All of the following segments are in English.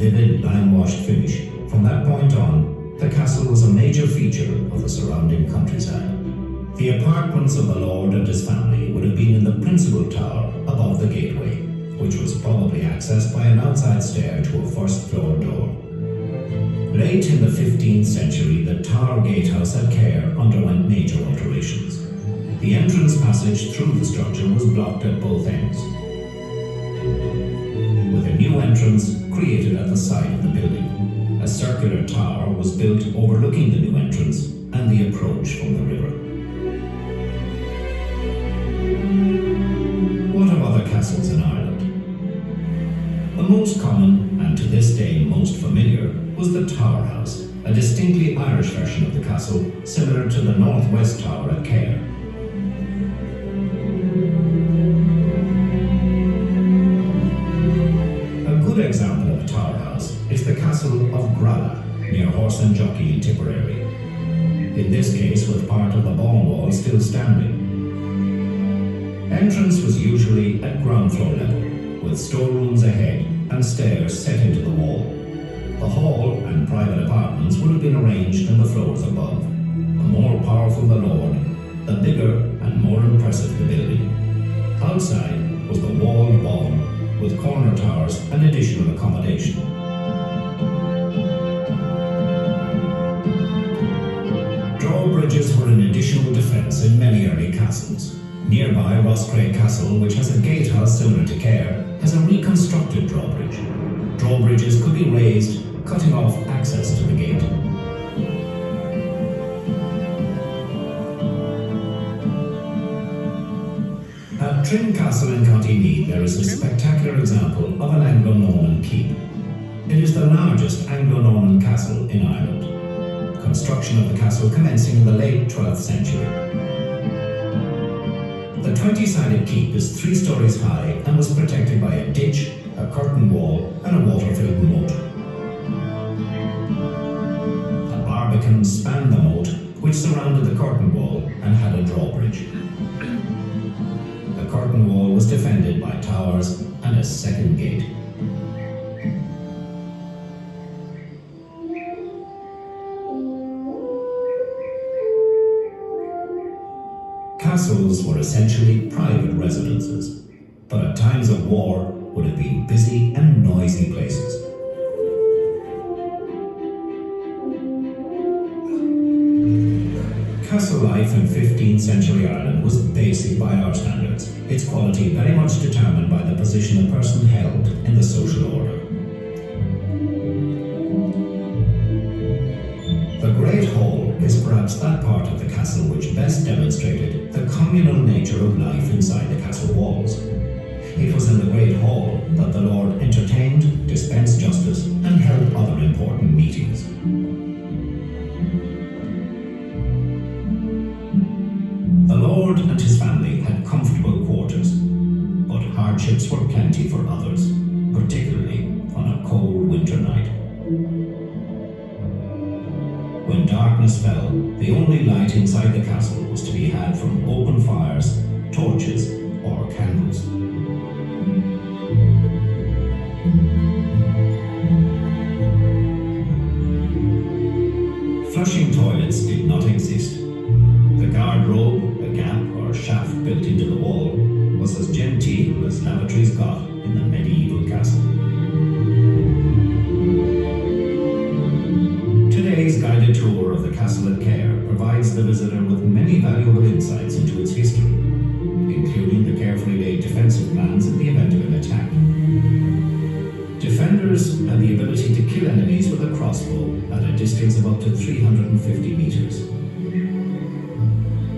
vivid lime-washed finish. From that point on, the castle was a major feature of the surrounding countryside. The apartments of the lord and his family would have been in the principal tower above the gateway, which was probably accessed by an outside stair to a first-floor door. Late in the 15th century, the tower gatehouse at Cahir underwent major alterations. The entrance passage through the structure was blocked at both ends, with a new entrance created at the side of the building. A circular tower was built overlooking the new entrance and the approach from the river. What of other castles in Ireland? The most common, and to this day most familiar, was the Tower House, a distinctly Irish version of the castle, similar to the Northwest Tower at Cahir. A good example of a tower house is the castle of Gralla, near Horse and Jockey in Tipperary. In this case, with part of the bawn wall still standing. Entrance was usually at ground floor level, with storerooms ahead and stairs set into the wall. The hall and private apartments would have been arranged in the floors above. The more powerful the lord, the bigger and more impressive the building. Outside was the walled bawn, with corner towers and additional accommodation. Drawbridges were an additional defence in many early castles. Nearby, Cahir Castle, which has a gatehouse similar to Cahir, has a reconstructed drawbridge. Drawbridges could be raised, cutting off access to the gate. At Trim Castle in County Meath, there is a spectacular example of an Anglo-Norman keep. It is the largest Anglo-Norman castle in Ireland. Construction of the castle commencing in the late 12th century. The 20-sided keep is 3 stories high and was protected by a ditch, a curtain wall, and a water-filled moat. A barbican spanned the moat, which surrounded the curtain wall and had a drawbridge. The curtain wall was defended by towers and a second gate. Castles were essentially private residences, but at times of war would have been busy and noisy places. Castle life in 15th century Ireland was basic by our standards, its quality very much determined by the position a person held in the social order. The Great Hall is perhaps that part of the castle which best demonstrated the communal nature of life inside the castle walls. It was in the Great Hall that the Lord entertained, dispensed justice, and held other important meetings. The Lord and his family had comfortable quarters, but hardships were plenty for others, particularly on a cold winter night. When darkness fell, the only light inside the castle was to be had from open fires, torches, or candles. Flushing toilets did not exist. The garderobe, a gap or shaft built into the wall, was as genteel as lavatories got in the medieval castle. Today's guided tour of the castle at Cahir provides the visitor with many valuable insights into its history, including the carefully laid defensive plans in the event of an attack. Defenders had the ability to kill enemies with a crossbow at a distance of up to 350 meters.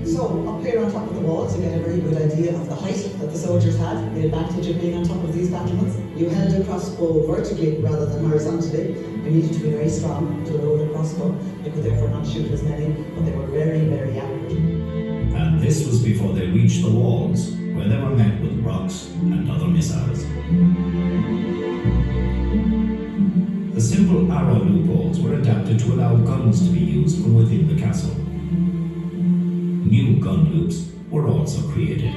So, up here on top of the walls, you get a very good idea of the height that the soldiers had, the advantage of being on top of these battlements. You held a crossbow vertically rather than horizontally. You needed to be very strong to load a crossbow. You could therefore not shoot as many, but they were very, very accurate. And this was before they reached the walls, where they were met with rocks and other missiles. The simple arrow loopholes were adapted to allow guns to be used from within the castle. New gun loops were also created.